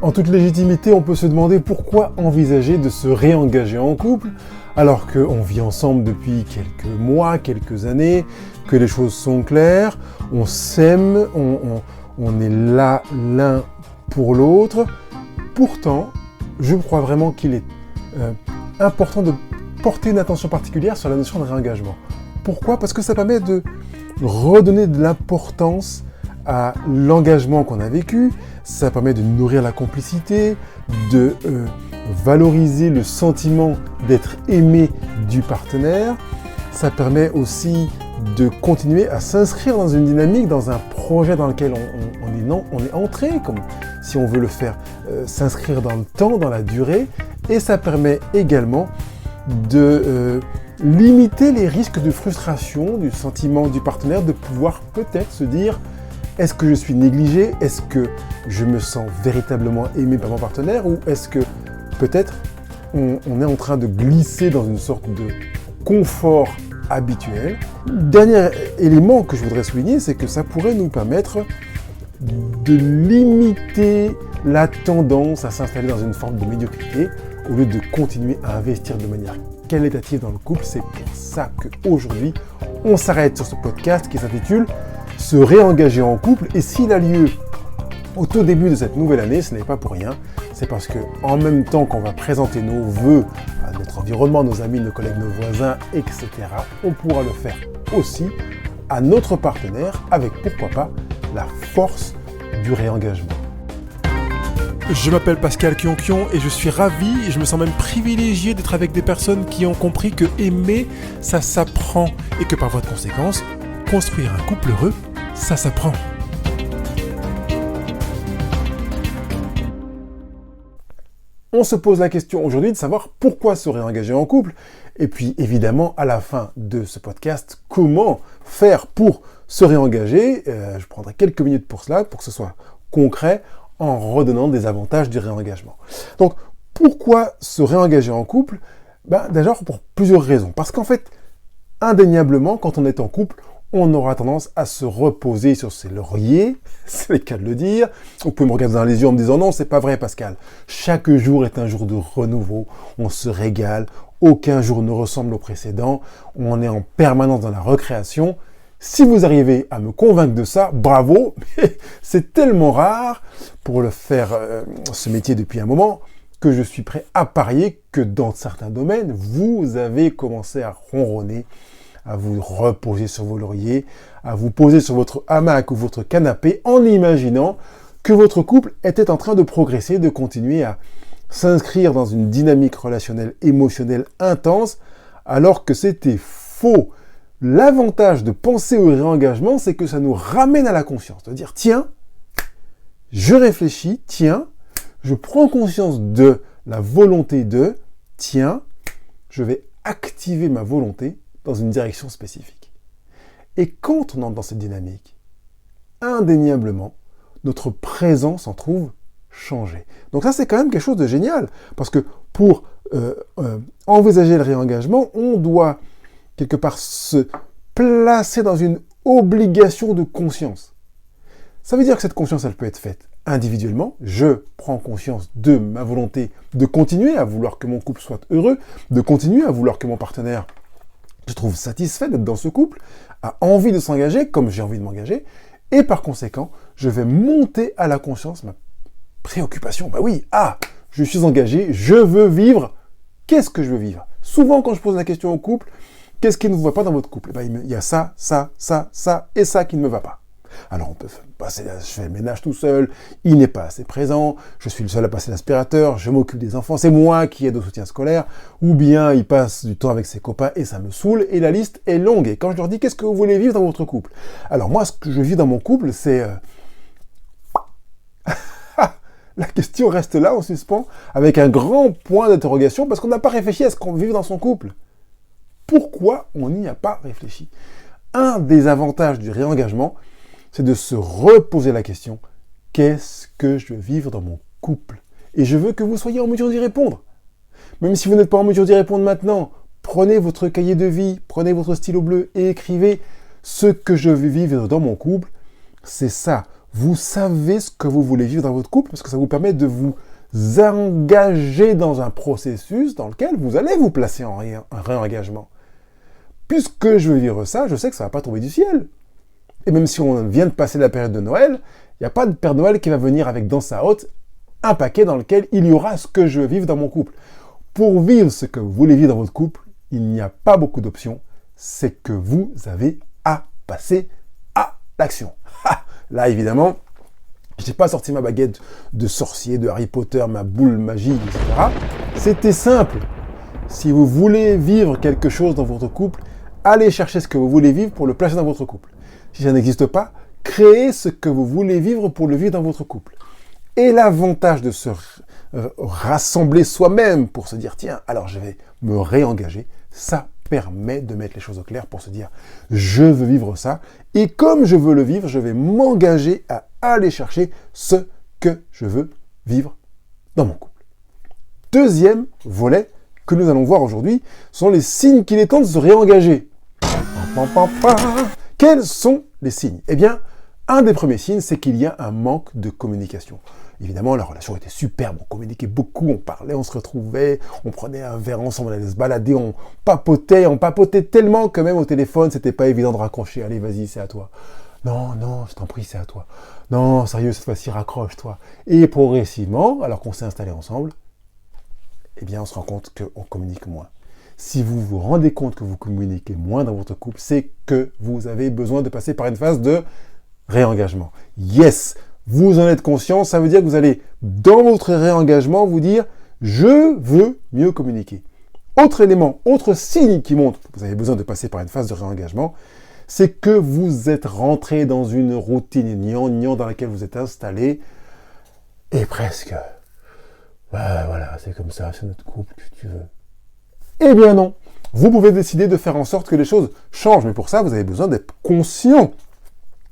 En toute légitimité, on peut se demander pourquoi envisager de se réengager en couple alors qu'on vit ensemble depuis quelques mois, quelques années, que les choses sont claires, on s'aime, on est là l'un pour l'autre. Pourtant, je crois vraiment qu'il est important de porter une attention particulière sur la notion de réengagement. Pourquoi ? Parce que ça permet de redonner de l'importance à l'engagement qu'on a vécu, ça permet de nourrir la complicité, de valoriser le sentiment d'être aimé du partenaire, ça permet aussi de continuer à s'inscrire dans une dynamique, dans un projet dans lequel on est entré, comme si on veut le faire s'inscrire dans le temps, dans la durée, et ça permet également de limiter les risques de frustration, du sentiment du partenaire, de pouvoir peut-être se dire: est-ce que je suis négligé ? Est-ce que je me sens véritablement aimé par mon partenaire ? Ou est-ce que peut-être on est en train de glisser dans une sorte de confort habituel ? Dernier élément que je voudrais souligner, c'est que ça pourrait nous permettre de limiter la tendance à s'installer dans une forme de médiocrité au lieu de continuer à investir de manière qualitative dans le couple. C'est pour ça qu'aujourd'hui, on s'arrête sur ce podcast qui s'intitule « Se réengager en couple » et s'il a lieu au tout début de cette nouvelle année, ce n'est pas pour rien. C'est parce que en même temps qu'on va présenter nos vœux à notre environnement, nos amis, nos collègues, nos voisins, etc., on pourra le faire aussi à notre partenaire avec, pourquoi pas, la force du réengagement. Je m'appelle Pascal Kionkion et je suis ravi et je me sens même privilégié d'être avec des personnes qui ont compris que aimer, ça s'apprend et que par voie de conséquence, construire un couple heureux, ça s'apprend. On se pose la question aujourd'hui de savoir pourquoi se réengager en couple et puis évidemment à la fin de ce podcast, comment faire pour se réengager. Je prendrai quelques minutes pour cela, pour que ce soit concret, en redonnant des avantages du réengagement. Donc, pourquoi se réengager en couple ? D'abord pour plusieurs raisons. Parce qu'en fait, indéniablement, quand on est en couple, on aura tendance à se reposer sur ses lauriers, c'est le cas de le dire. Vous pouvez me regarder dans les yeux en me disant « Non, c'est pas vrai Pascal. Chaque jour est un jour de renouveau, on se régale, aucun jour ne ressemble au précédent, on est en permanence dans la recréation. » Si vous arrivez à me convaincre de ça, bravo, mais c'est tellement rare pour le faire ce métier depuis un moment que je suis prêt à parier que dans certains domaines, vous avez commencé à ronronner, à vous reposer sur vos lauriers, à vous poser sur votre hamac ou votre canapé en imaginant que votre couple était en train de progresser, de continuer à s'inscrire dans une dynamique relationnelle, émotionnelle intense, alors que c'était faux. L'avantage de penser au réengagement, c'est que ça nous ramène à la conscience, de dire tiens, je réfléchis, tiens, je prends conscience de la volonté de, tiens, je vais activer ma volonté dans une direction spécifique. Et quand on entre dans cette dynamique, indéniablement, notre présence en trouve changée. Donc ça, c'est quand même quelque chose de génial, parce que pour envisager le réengagement, on doit quelque part se placer dans une obligation de conscience. Ça veut dire que cette conscience, elle peut être faite individuellement. Je prends conscience de ma volonté de continuer à vouloir que mon couple soit heureux, de continuer à vouloir que mon partenaire se trouve satisfait d'être dans ce couple, a envie de s'engager comme j'ai envie de m'engager, et par conséquent, je vais monter à la conscience ma préoccupation. Je suis engagé, je veux vivre. Qu'est-ce que je veux vivre ? Souvent, quand je pose la question au couple, qu'est-ce qui ne va pas dans votre couple ? Il y a ça, ça, ça, ça et ça qui ne me va pas. Alors on peut passer, je fais le ménage tout seul, il n'est pas assez présent, je suis le seul à passer l'aspirateur, je m'occupe des enfants, c'est moi qui aide au soutien scolaire, ou bien il passe du temps avec ses copains et ça me saoule, et la liste est longue. Et quand je leur dis qu'est-ce que vous voulez vivre dans votre couple ? Alors moi, ce que je vis dans mon couple, c'est... La question reste là, en suspens, avec un grand point d'interrogation, parce qu'on n'a pas réfléchi à ce qu'on vit dans son couple. Pourquoi on n'y a pas réfléchi ? Un des avantages du réengagement, c'est de se reposer la question « Qu'est-ce que je veux vivre dans mon couple ?» Et je veux que vous soyez en mesure d'y répondre. Même si vous n'êtes pas en mesure d'y répondre maintenant, prenez votre cahier de vie, prenez votre stylo bleu et écrivez « Ce que je veux vivre dans mon couple, c'est ça. vous savez ce que vous voulez vivre dans votre couple, parce que ça vous permet de vous engager dans un processus dans lequel vous allez vous placer en réengagement. Puisque je veux vivre ça, je sais que ça ne va pas tomber du ciel. Et même si on vient de passer la période de Noël, il n'y a pas de Père Noël qui va venir avec dans sa hotte un paquet dans lequel il y aura ce que je veux vivre dans mon couple. Pour vivre ce que vous voulez vivre dans votre couple, il n'y a pas beaucoup d'options. C'est que vous avez à passer à l'action. Là, évidemment, je n'ai pas sorti ma baguette de sorcier, de Harry Potter, ma boule magique, etc. C'était simple. Si vous voulez vivre quelque chose dans votre couple, allez chercher ce que vous voulez vivre pour le placer dans votre couple. Si ça n'existe pas, créez ce que vous voulez vivre pour le vivre dans votre couple. Et l'avantage de se rassembler soi-même pour se dire, tiens, alors je vais me réengager, ça permet de mettre les choses au clair pour se dire, je veux vivre ça, et comme je veux le vivre, je vais m'engager à aller chercher ce que je veux vivre dans mon couple. Deuxième volet que nous allons voir aujourd'hui sont les signes qu'il est temps de se réengager. Quels sont les signes ? Eh bien, un des premiers signes, c'est qu'il y a un manque de communication. Évidemment, la relation était superbe, on communiquait beaucoup, on parlait, on se retrouvait, on prenait un verre ensemble, on allait se balader, on papotait tellement que même au téléphone, c'était pas évident de raccrocher. Allez, vas-y, c'est à toi. Non, je t'en prie, c'est à toi. Non, sérieux, cette fois-ci, raccroche-toi. Et progressivement, alors qu'on s'est installés ensemble, eh bien, on se rend compte qu'on communique moins. Si vous vous rendez compte que vous communiquez moins dans votre couple, c'est que vous avez besoin de passer par une phase de réengagement. Yes, vous en êtes conscient, ça veut dire que vous allez, dans votre réengagement, vous dire « je veux mieux communiquer ». Autre élément, autre signe qui montre que vous avez besoin de passer par une phase de réengagement, c'est que vous êtes rentré dans une routine gnangnan dans laquelle vous êtes installé, et presque, voilà, c'est comme ça, c'est notre couple que tu veux. Eh bien non, vous pouvez décider de faire en sorte que les choses changent, mais pour ça, vous avez besoin d'être conscient,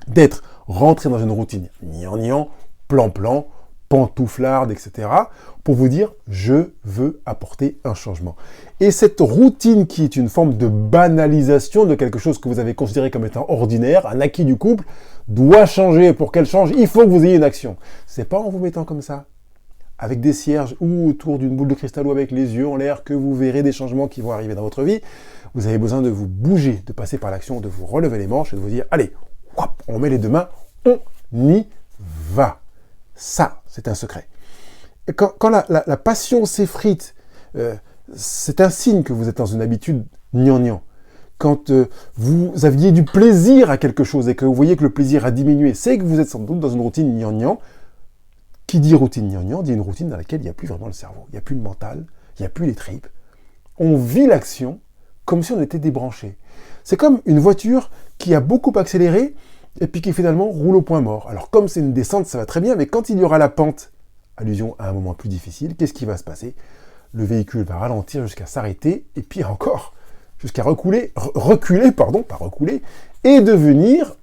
d'être rentré dans une routine gnangnan, plan-plan, pantouflarde, etc., pour vous dire « je veux apporter un changement ». Et cette routine qui est une forme de banalisation de quelque chose que vous avez considéré comme étant ordinaire, un acquis du couple, doit changer. Pour qu'elle change, il faut que vous ayez une action. C'est pas en vous mettant comme ça, avec des cierges ou autour d'une boule de cristal ou avec les yeux en l'air, que vous verrez des changements qui vont arriver dans votre vie. Vous avez besoin de vous bouger, de passer par l'action, de vous relever les manches et de vous dire « allez, on met les deux mains, on y va ». Ça, c'est un secret. Et quand la passion s'effrite, c'est un signe que vous êtes dans une habitude gnangnan. Quand vous aviez du plaisir à quelque chose et que vous voyez que le plaisir a diminué, c'est que vous êtes sans doute dans une routine gnangnan. Qui dit routine gnangnan dit une routine dans laquelle il n'y a plus vraiment le cerveau, il n'y a plus le mental, il n'y a plus les tripes. On vit l'action comme si on était débranché. C'est comme une voiture qui a beaucoup accéléré et puis qui finalement roule au point mort. Alors comme c'est une descente, ça va très bien, mais quand il y aura la pente, allusion à un moment plus difficile, qu'est-ce qui va se passer ? Le véhicule va ralentir jusqu'à s'arrêter, et pire encore, jusqu'à reculer, et devenir,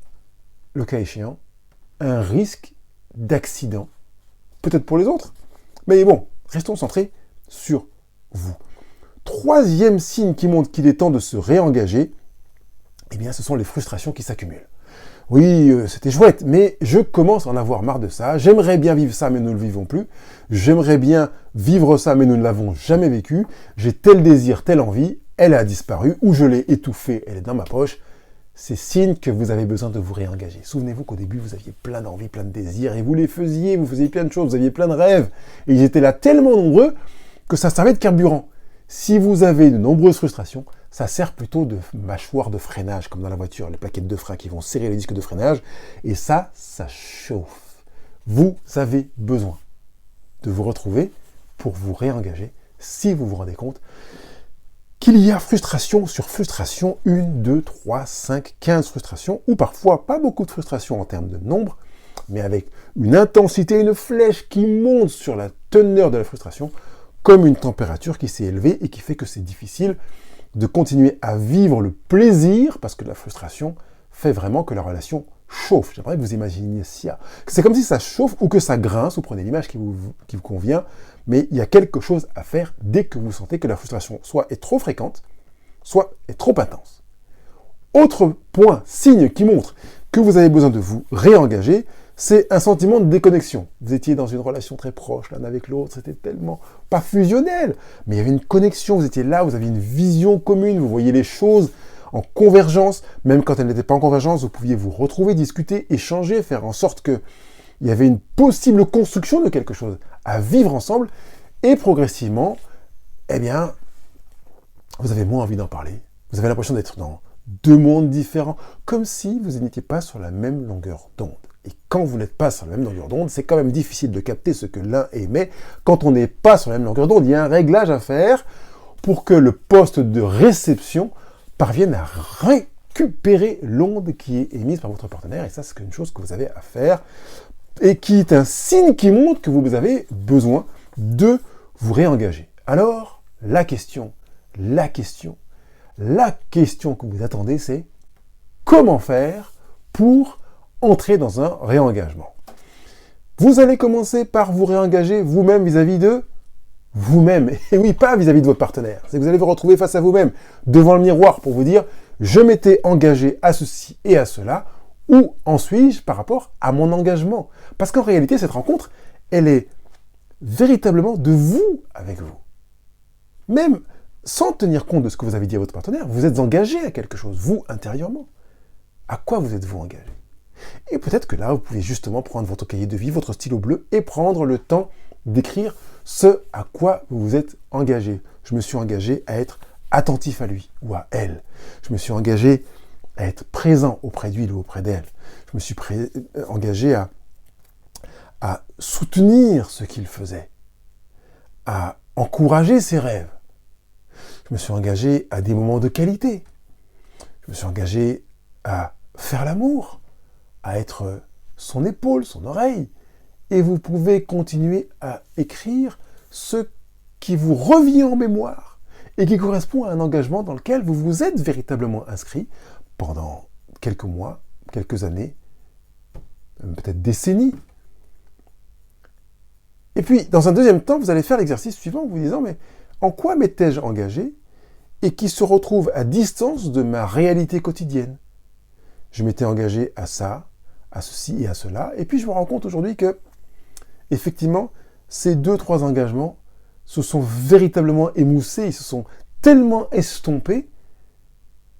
le cas échéant, un risque d'accident. Peut-être pour les autres, mais bon, restons centrés sur vous. Troisième signe qui montre qu'il est temps de se réengager, eh bien, ce sont les frustrations qui s'accumulent. Oui, c'était chouette, mais je commence à en avoir marre de ça. J'aimerais bien vivre ça, mais nous ne le vivons plus. J'aimerais bien vivre ça, mais nous ne l'avons jamais vécu. J'ai tel désir, telle envie, elle a disparu, ou je l'ai étouffée, elle est dans ma poche. C'est signe que vous avez besoin de vous réengager. Souvenez-vous qu'au début, vous aviez plein d'envies, plein de désirs, et vous les faisiez, vous faisiez plein de choses, vous aviez plein de rêves, et ils étaient là tellement nombreux que ça servait de carburant. Si vous avez de nombreuses frustrations, ça sert plutôt de mâchoire de freinage, comme dans la voiture, les plaquettes de frein qui vont serrer les disques de freinage, et ça chauffe. Vous avez besoin de vous retrouver pour vous réengager, si vous vous rendez compte qu'il y a frustration sur frustration, 1, 2, 3, 5, 15 frustrations, ou parfois pas beaucoup de frustration en termes de nombre, mais avec une intensité, une flèche qui monte sur la teneur de la frustration, comme une température qui s'est élevée et qui fait que c'est difficile de continuer à vivre le plaisir, parce que la frustration fait vraiment que la relation chauffe. J'aimerais que vous imaginiez ça. C'est comme si ça chauffe ou que ça grince, vous prenez l'image qui vous convient, mais il y a quelque chose à faire dès que vous sentez que la frustration soit est trop fréquente, soit est trop intense. Autre point, signe qui montre que vous avez besoin de vous réengager, c'est un sentiment de déconnexion. Vous étiez dans une relation très proche l'un avec l'autre, c'était tellement pas fusionnel, mais il y avait une connexion, vous étiez là, vous aviez une vision commune, vous voyez les choses en convergence, même quand elles n'étaient pas en convergence, vous pouviez vous retrouver, discuter, échanger, faire en sorte qu'il y avait une possible construction de quelque chose à vivre ensemble, et progressivement, eh bien, vous avez moins envie d'en parler. Vous avez l'impression d'être dans deux mondes différents, comme si vous n'étiez pas sur la même longueur d'onde. Et quand vous n'êtes pas sur la même longueur d'onde, c'est quand même difficile de capter ce que l'un émet. Quand on n'est pas sur la même longueur d'onde, il y a un réglage à faire pour que le poste de réception parvienne à récupérer l'onde qui est émise par votre partenaire. Et ça, c'est une chose que vous avez à faire et qui est un signe qui montre que vous avez besoin de vous réengager. Alors, la question que vous attendez, c'est comment faire pour entrer dans un réengagement. Vous allez commencer par vous réengager vous-même vis-à-vis de vous-même. Et oui, pas vis-à-vis de votre partenaire. C'est que vous allez vous retrouver face à vous-même, devant le miroir, pour vous dire « Je m'étais engagé à ceci et à cela, où en suis-je par rapport à mon engagement ?» Parce qu'en réalité, cette rencontre, elle est véritablement de vous avec vous. Même sans tenir compte de ce que vous avez dit à votre partenaire, vous êtes engagé à quelque chose, vous, intérieurement. À quoi vous êtes-vous engagé ? Et peut-être que là, vous pouvez justement prendre votre cahier de vie, votre stylo bleu, et prendre le temps d'écrire ce à quoi vous vous êtes engagé. Je me suis engagé à être attentif à lui ou à elle. Je me suis engagé à être présent auprès de lui ou auprès d'elle. Je me suis engagé à soutenir ce qu'il faisait, à encourager ses rêves. Je me suis engagé à des moments de qualité. Je me suis engagé à faire l'amour, à être son épaule, son oreille. Et vous pouvez continuer à écrire ce qui vous revient en mémoire et qui correspond à un engagement dans lequel vous vous êtes véritablement inscrit pendant quelques mois, quelques années, peut-être décennies. Et puis, dans un deuxième temps, vous allez faire l'exercice suivant en vous disant « Mais en quoi m'étais-je engagé et qui se retrouve à distance de ma réalité quotidienne ?» Je m'étais engagé à ça, à ceci et à cela. Et puis, je me rends compte aujourd'hui que, effectivement, ces 2-3 engagements se sont véritablement émoussés, ils se sont tellement estompés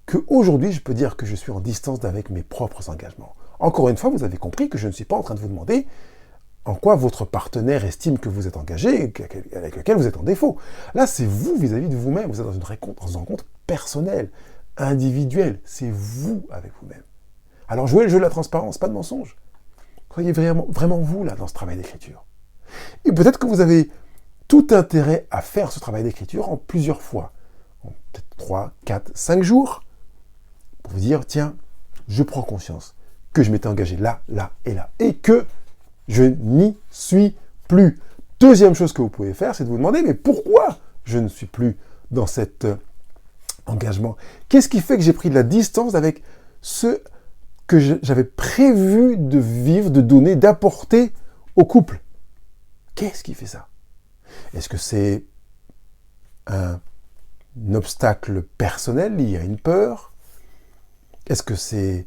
qu'aujourd'hui, je peux dire que je suis en distance avec mes propres engagements. Encore une fois, vous avez compris que je ne suis pas en train de vous demander en quoi votre partenaire estime que vous êtes engagé et avec lequel vous êtes en défaut. Là, c'est vous vis-à-vis de vous-même. Vous êtes dans une rencontre personnelle, individuelle. C'est vous avec vous-même. Alors, jouez le jeu de la transparence, pas de mensonge. Soyez vraiment vous, là, dans ce travail d'écriture. Et peut-être que vous avez tout intérêt à faire ce travail d'écriture en plusieurs fois. En peut-être 3, 4, 5 jours. Pour vous dire, tiens, je prends conscience que je m'étais engagé là, là et là. Et que je n'y suis plus. Deuxième chose que vous pouvez faire, c'est de vous demander, mais pourquoi je ne suis plus dans cet engagement ? Qu'est-ce qui fait que j'ai pris de la distance avec ce que j'avais prévu de vivre, de donner, d'apporter au couple ? Qu'est-ce qui fait ça ? Est-ce que c'est un obstacle personnel lié à une peur ? Est-ce que c'est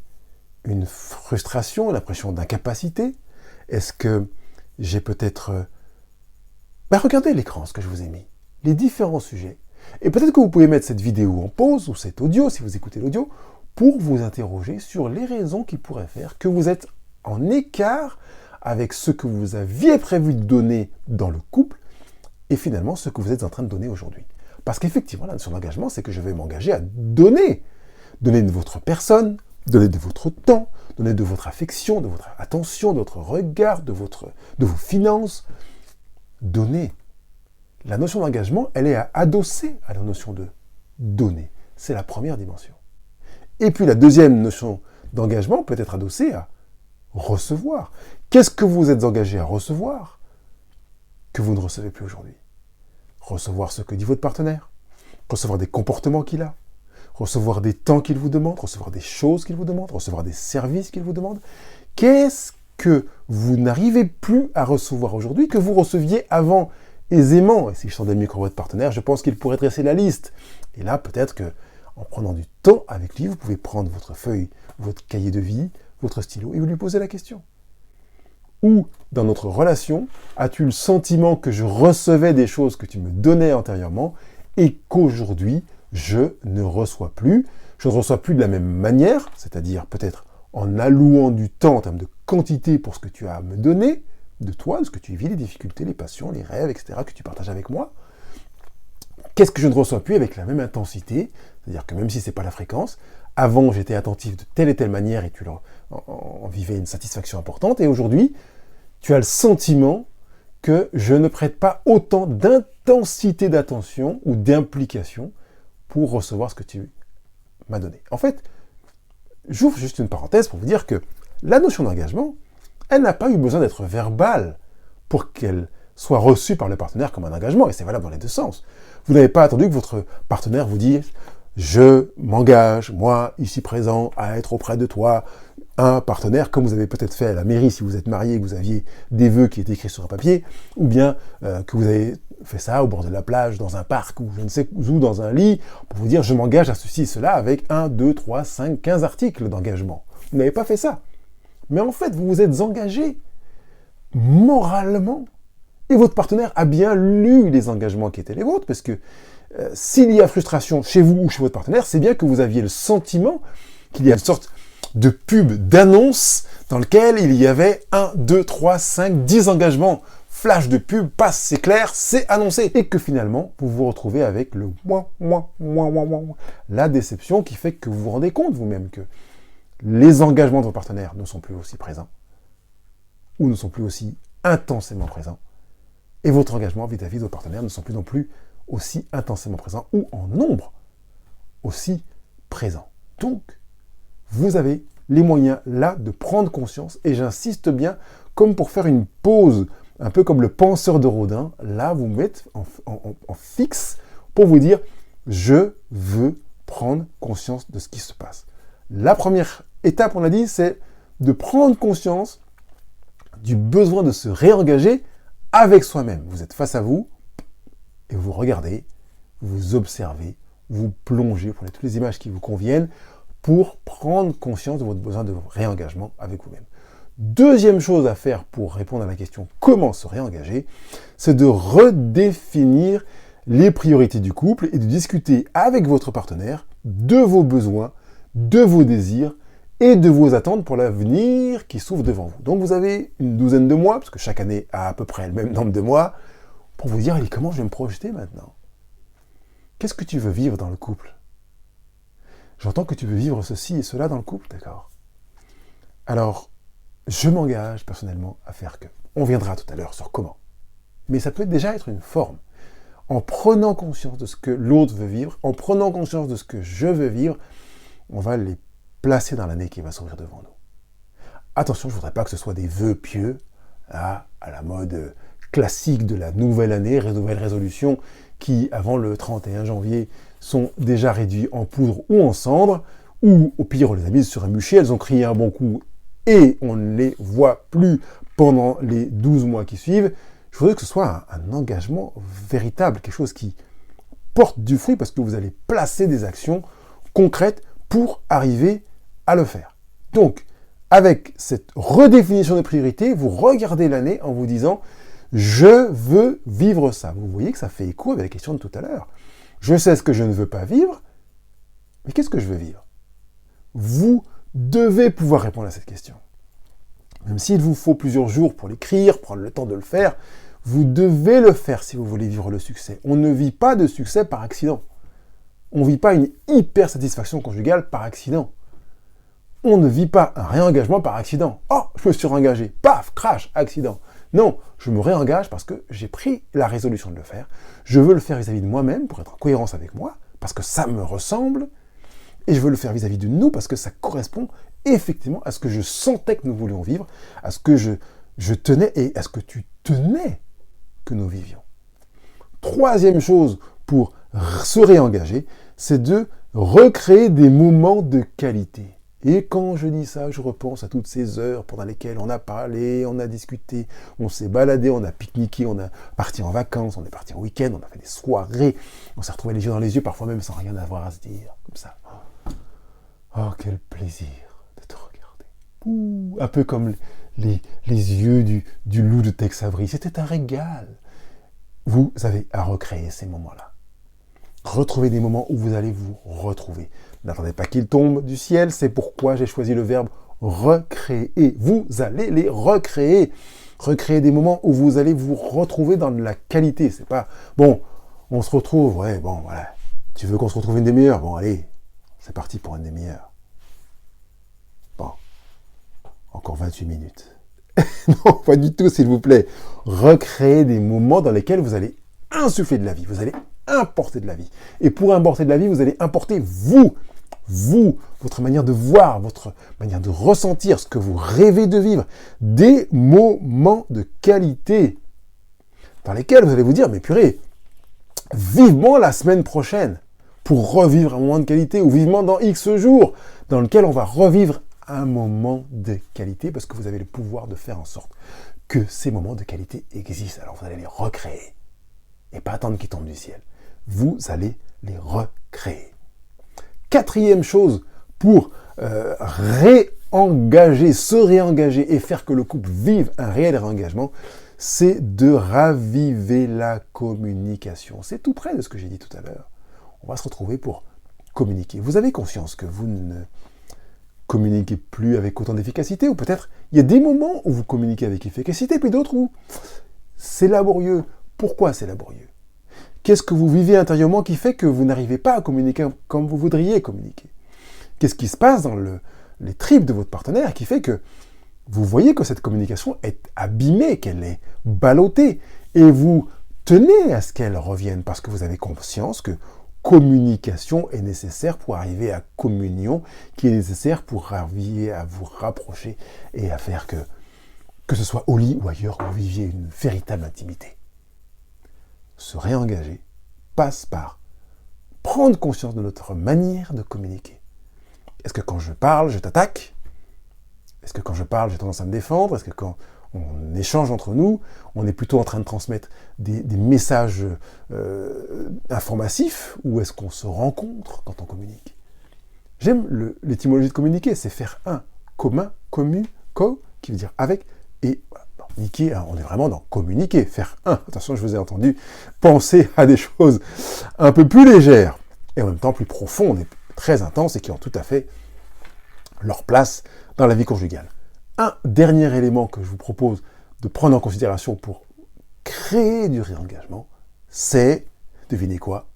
une frustration, l'impression d'incapacité ? Est-ce que j'ai peut-être... regardez l'écran, ce que je vous ai mis. Les différents sujets. Et peut-être que vous pouvez mettre cette vidéo en pause, ou cet audio, si vous écoutez l'audio, pour vous interroger sur les raisons qui pourraient faire que vous êtes en écart avec ce que vous aviez prévu de donner dans le couple, et finalement ce que vous êtes en train de donner aujourd'hui. Parce qu'effectivement, la notion d'engagement, c'est que je vais m'engager à donner. Donner de votre personne, donner de votre temps, donner de votre affection, de votre attention, de votre regard, de vos finances. Donner. La notion d'engagement, elle est adossée à la notion de donner. C'est la première dimension. Et puis la deuxième notion d'engagement peut être adossée à recevoir. Qu'est-ce que vous êtes engagé à recevoir que vous ne recevez plus aujourd'hui ? Recevoir ce que dit votre partenaire, recevoir des comportements qu'il a, recevoir des temps qu'il vous demande, recevoir des choses qu'il vous demande, recevoir des services qu'il vous demande. Qu'est-ce que vous n'arrivez plus à recevoir aujourd'hui que vous receviez avant aisément ? Et si je tendais le micro à votre partenaire, je pense qu'il pourrait dresser la liste. Et là, peut-être que en prenant du temps avec lui, vous pouvez prendre votre feuille, votre cahier de vie, votre stylo, et vous lui posez la question. Ou dans notre relation, as-tu le sentiment que je recevais des choses que tu me donnais antérieurement et qu'aujourd'hui, je ne reçois plus? Je ne reçois plus de la même manière, c'est-à-dire peut-être en allouant du temps en termes de quantité pour ce que tu as à me donner, de toi, de ce que tu vis, les difficultés, les passions, les rêves, etc., que tu partages avec moi. Qu'est-ce que je ne reçois plus avec la même intensité? C'est-à-dire que même si ce n'est pas la fréquence, avant j'étais attentif de telle et telle manière et tu en vivais une satisfaction importante, et aujourd'hui, tu as le sentiment que je ne prête pas autant d'intensité d'attention ou d'implication pour recevoir ce que tu m'as donné. En fait, j'ouvre juste une parenthèse pour vous dire que la notion d'engagement, elle n'a pas eu besoin d'être verbale pour qu'elle soit reçue par le partenaire comme un engagement, et c'est valable dans les deux sens. Vous n'avez pas attendu que votre partenaire vous dise « Je m'engage, moi, ici présent, à être auprès de toi », un partenaire, comme vous avez peut-être fait à la mairie si vous êtes marié et que vous aviez des vœux qui étaient écrits sur un papier, ou bien que vous avez fait ça au bord de la plage, dans un parc, ou je ne sais où, dans un lit, pour vous dire « Je m'engage à ceci et cela » avec 1, 2, 3, 5, 15 articles d'engagement. Vous n'avez pas fait ça. Mais en fait, vous vous êtes engagé moralement. Et votre partenaire a bien lu les engagements qui étaient les vôtres, parce que s'il y a frustration chez vous ou chez votre partenaire, c'est bien que vous aviez le sentiment qu'il y a une sorte de pub, d'annonce, dans lequel il y avait 1, 2, 3, 5, 10 engagements. Flash de pub, passe, c'est clair, c'est annoncé. Et que finalement, vous vous retrouvez avec le la déception qui fait que vous vous rendez compte vous-même que les engagements de vos partenaires ne sont plus aussi présents, ou ne sont plus aussi intensément présents, et votre engagement vis-à-vis de vos partenaires ne sont plus non plus aussi intensément présents, ou en nombre aussi présents. Donc, vous avez les moyens là de prendre conscience, et j'insiste bien, comme pour faire une pause, un peu comme le penseur de Rodin, là vous mettez en fixe pour vous dire « je veux prendre conscience de ce qui se passe ». La première étape, on l'a dit, c'est de prendre conscience du besoin de se réengager avec soi-même. Vous êtes face à vous et vous regardez, vous observez, vous plongez, vous prenez toutes les images qui vous conviennent pour prendre conscience de votre besoin de réengagement avec vous-même. Deuxième chose à faire pour répondre à la question « Comment se réengager ?», c'est de redéfinir les priorités du couple et de discuter avec votre partenaire de vos besoins, de vos désirs et de vos attentes pour l'avenir qui s'ouvre devant vous. Donc vous avez une douzaine de mois, parce que chaque année a à peu près le même nombre de mois, pour vous dire « Comment je vais me projeter maintenant ? Qu'est-ce que tu veux vivre dans le couple ? J'entends que tu veux vivre ceci et cela dans le couple, d'accord ? Alors, je m'engage personnellement à faire que. On viendra tout à l'heure sur comment. Mais ça peut déjà être une forme. En prenant conscience de ce que l'autre veut vivre, en prenant conscience de ce que je veux vivre, on va les placer dans l'année qui va s'ouvrir devant nous. Attention, je ne voudrais pas que ce soit des vœux pieux, à la mode classique de la nouvelle année, nouvelle résolution, qui, avant le 31 janvier, sont déjà réduits en poudre ou en cendres, ou au pire, on les a mises sur un bûcher, elles ont crié un bon coup, et on ne les voit plus pendant les 12 mois qui suivent. Je voudrais que ce soit un engagement véritable, quelque chose qui porte du fruit, parce que vous allez placer des actions concrètes pour arriver à le faire. Donc, avec cette redéfinition de priorité, vous regardez l'année en vous disant « Je veux vivre ça ». Vous voyez que ça fait écho avec la question de tout à l'heure. Je sais ce que je ne veux pas vivre, mais qu'est-ce que je veux vivre ? Vous devez pouvoir répondre à cette question. Même s'il vous faut plusieurs jours pour l'écrire, prendre le temps de le faire, vous devez le faire si vous voulez vivre le succès. On ne vit pas de succès par accident. On ne vit pas une hyper satisfaction conjugale par accident. On ne vit pas un réengagement par accident. Oh, je me suis réengagé. Paf, crash, accident. Non, je me réengage parce que j'ai pris la résolution de le faire. Je veux le faire vis-à-vis de moi-même pour être en cohérence avec moi, parce que ça me ressemble. Et je veux le faire vis-à-vis de nous parce que ça correspond effectivement à ce que je sentais que nous voulions vivre, à ce que je tenais et à ce que tu tenais que nous vivions. Troisième chose pour se réengager, c'est de recréer des moments de qualité. Et quand je dis ça, je repense à toutes ces heures pendant lesquelles on a parlé, on a discuté, on s'est baladé, on a pique-niqué, on a parti en vacances, on est parti en week-end, on a fait des soirées, on s'est retrouvés les yeux dans les yeux, parfois même sans rien avoir à se dire, comme ça. Oh, quel plaisir de te regarder. Un peu comme les yeux du loup de Tex Avery. C'était un régal. Vous avez à recréer ces moments-là. Retrouvez des moments où vous allez vous retrouver. N'attendez pas qu'ils tombent du ciel, c'est pourquoi j'ai choisi le verbe recréer. Vous allez les recréer. Recréer des moments où vous allez vous retrouver dans de la qualité. C'est pas, bon, on se retrouve, ouais, bon, voilà. Tu veux qu'on se retrouve une demi-heure? Bon, allez, c'est parti pour une demi-heure. Bon, encore 28 minutes. Non, pas du tout, s'il vous plaît. Recréer des moments dans lesquels vous allez insuffler de la vie. Vous allez importer de la vie. Et pour importer de la vie, vous allez importer vous, votre manière de voir, votre manière de ressentir, ce que vous rêvez de vivre. Des moments de qualité dans lesquels vous allez vous dire, mais purée, vivement la semaine prochaine pour revivre un moment de qualité, ou vivement dans X jours dans lequel on va revivre un moment de qualité, parce que vous avez le pouvoir de faire en sorte que ces moments de qualité existent. Alors vous allez les recréer et pas attendre qu'ils tombent du ciel. Vous allez les recréer. Quatrième chose pour réengager, se réengager et faire que le couple vive un réel réengagement, c'est de raviver la communication. C'est tout près de ce que j'ai dit tout à l'heure. On va se retrouver pour communiquer. Vous avez conscience que vous ne communiquez plus avec autant d'efficacité, ou peut-être il y a des moments où vous communiquez avec efficacité, puis d'autres où c'est laborieux. Pourquoi c'est laborieux? Qu'est-ce que vous vivez intérieurement qui fait que vous n'arrivez pas à communiquer comme vous voudriez communiquer? Qu'est-ce qui se passe dans les tripes de votre partenaire qui fait que vous voyez que cette communication est abîmée, qu'elle est ballottée, et vous tenez à ce qu'elle revienne parce que vous avez conscience que communication est nécessaire pour arriver à communion, qui est nécessaire pour arriver à vous rapprocher et à faire que ce soit au lit ou ailleurs, vous viviez une véritable intimité. Se réengager passe par prendre conscience de notre manière de communiquer. Est-ce que quand je parle, je t'attaque? Est-ce que quand je parle, j'ai tendance à me défendre? Est-ce que quand on échange entre nous, on est plutôt en train de transmettre des messages informatifs, ou est-ce qu'on se rencontre quand on communique? J'aime l'étymologie de communiquer, c'est faire un, commun, commu, co, qui veut dire avec, et voilà. Niquer, on est vraiment dans communiquer, faire un. Attention, je vous ai entendu penser à des choses un peu plus légères, et en même temps plus profondes et très intenses, et qui ont tout à fait leur place dans la vie conjugale. Un dernier élément que je vous propose de prendre en considération pour créer du réengagement, c'est, devinez quoi?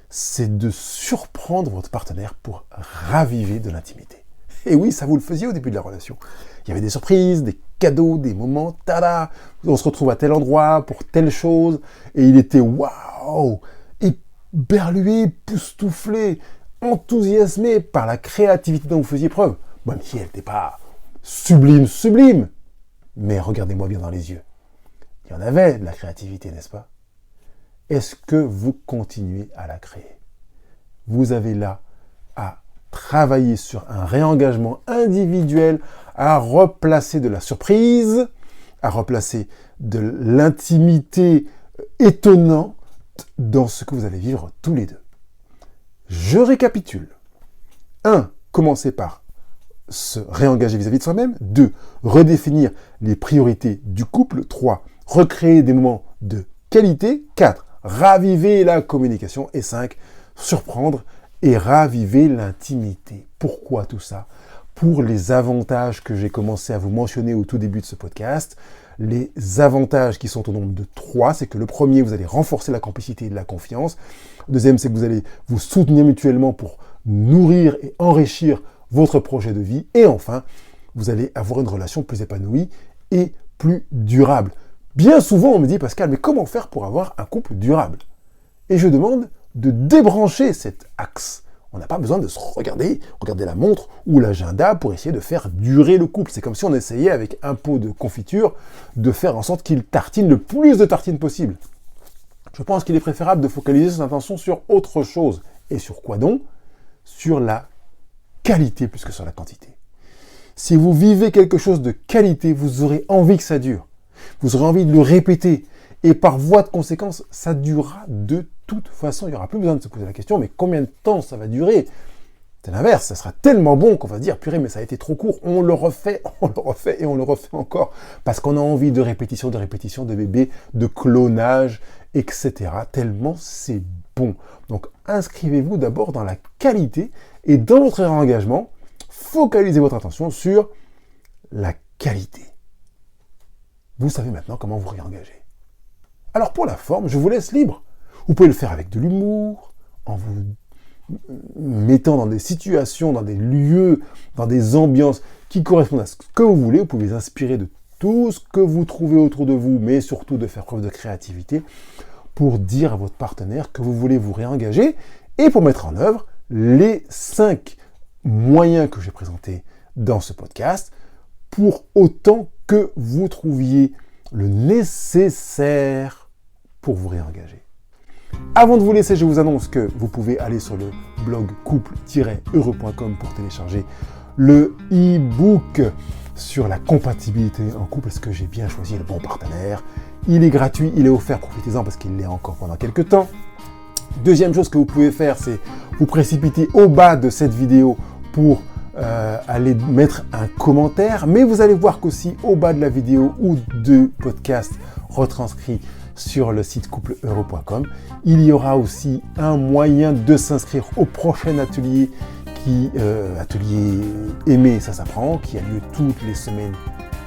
C'est de surprendre votre partenaire pour raviver de l'intimité. Et oui, ça vous le faisiez au début de la relation. Il y avait des surprises, des cadeaux, des moments, tada, on se retrouve à tel endroit pour telle chose, et il était waouh, éberlué, époustouflé, enthousiasmé par la créativité dont vous faisiez preuve. Même si elle n'était pas sublime, mais regardez-moi bien dans les yeux. Il y en avait de la créativité, n'est-ce pas? Est-ce que vous continuez à la créer? Vous avez là à travailler sur un réengagement individuel, à replacer de la surprise, à replacer de l'intimité étonnante dans ce que vous allez vivre tous les deux. Je récapitule. 1. Commencez par se réengager vis-à-vis de soi-même. 2. Redéfinir les priorités du couple. 3. Recréer des moments de qualité. 4. Raviver la communication. Et 5. Surprendre et raviver l'intimité. Pourquoi tout ça? Pour les avantages que j'ai commencé à vous mentionner au tout début de ce podcast. Les avantages qui sont au nombre de 3, c'est que le premier, vous allez renforcer la complicité et la confiance. Le deuxième, c'est que vous allez vous soutenir mutuellement pour nourrir et enrichir votre projet de vie. Et enfin, vous allez avoir une relation plus épanouie et plus durable. Bien souvent, on me dit, Pascal, mais comment faire pour avoir un couple durable? Et je demande de débrancher cet axe. On n'a pas besoin de se regarder la montre ou l'agenda pour essayer de faire durer le couple. C'est comme si on essayait avec un pot de confiture de faire en sorte qu'il tartine le plus de tartines possible. Je pense qu'il est préférable de focaliser son attention sur autre chose. Et sur quoi donc? Sur la qualité plus que sur la quantité. Si vous vivez quelque chose de qualité, vous aurez envie que ça dure. Vous aurez envie de le répéter. Et par voie de conséquence, ça durera de toute façon. Il n'y aura plus besoin de se poser la question, mais combien de temps ça va durer? C'est l'inverse, ça sera tellement bon qu'on va se dire, purée, mais ça a été trop court, on le refait et on le refait encore, parce qu'on a envie de répétition, de bébé, de clonage, etc. Tellement c'est bon. Donc inscrivez-vous d'abord dans la qualité, et dans votre réengagement, focalisez votre attention sur la qualité. Vous savez maintenant comment vous réengager. Alors pour la forme, je vous laisse libre. Vous pouvez le faire avec de l'humour, en vous mettant dans des situations, dans des lieux, dans des ambiances qui correspondent à ce que vous voulez. Vous pouvez vous inspirer de tout ce que vous trouvez autour de vous, mais surtout de faire preuve de créativité pour dire à votre partenaire que vous voulez vous réengager et pour mettre en œuvre les 5 moyens que j'ai présentés dans ce podcast pour autant que vous trouviez le nécessaire pour vous réengager. Avant de vous laisser, je vous annonce que vous pouvez aller sur le blog couple-heureux.com pour télécharger le e-book sur la compatibilité en couple. Est-ce que j'ai bien choisi le bon partenaire? Il est gratuit, il est offert, profitez-en parce qu'il l'est encore pendant quelques temps. Deuxième chose que vous pouvez faire, c'est vous précipiter au bas de cette vidéo pour aller mettre un commentaire. Mais vous allez voir qu'aussi au bas de la vidéo ou de podcast retranscrit sur le site coupleheureux.com, il y aura aussi un moyen de s'inscrire au prochain atelier atelier Aimer, ça s'apprend, qui a lieu toutes les semaines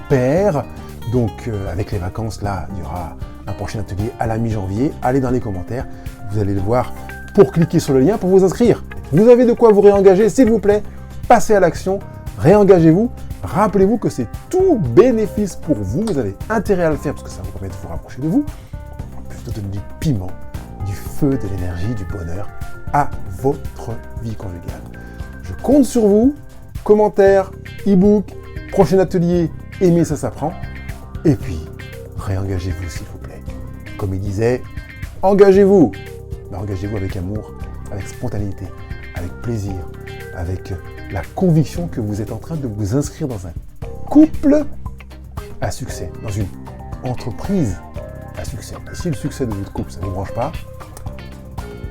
paires. Donc avec les vacances, là, il y aura un prochain atelier à la mi-janvier. Allez dans les commentaires, vous allez le voir pour cliquer sur le lien pour vous inscrire. Vous avez de quoi vous réengager, s'il vous plaît. Passez à l'action, réengagez-vous. Rappelez-vous que c'est tout bénéfice pour vous. Vous avez intérêt à le faire parce que ça vous permet de vous rapprocher de vous. En plus de donner du piment, du feu, de l'énergie, du bonheur à votre vie conjugale. Je compte sur vous. Commentaires, e-book, prochain atelier, Aimer, ça s'apprend. Et puis, réengagez-vous s'il vous plaît. Comme il disait, engagez-vous. Mais engagez-vous avec amour, avec spontanéité, avec plaisir, avec la conviction que vous êtes en train de vous inscrire dans un couple à succès, dans une entreprise à succès. Et si le succès de votre couple, ça ne vous branche pas,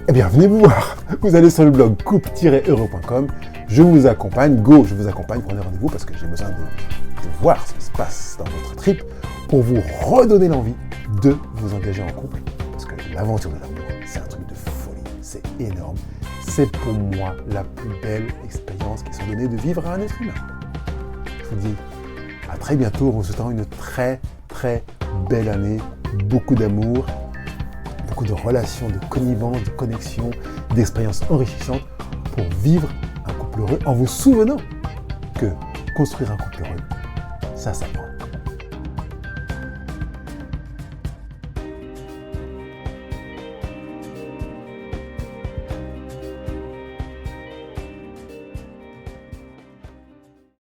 eh bien, venez vous voir. Vous allez sur le blog couple-heureux.com. Je vous accompagne, je vous accompagne, prenez rendez-vous parce que j'ai besoin de voir ce qui se passe dans votre trip pour vous redonner l'envie de vous engager en couple. Parce que l'aventure de l'amour, c'est un truc de folie, c'est énorme. C'est pour moi la plus belle expérience qui soit donnée de vivre à un être humain. Je vous dis à très bientôt en vous souhaitant une très très belle année, beaucoup d'amour, beaucoup de relations, de connivence, de connexions, d'expériences enrichissantes pour vivre un couple heureux en vous souvenant que construire un couple heureux, ça s'apprend.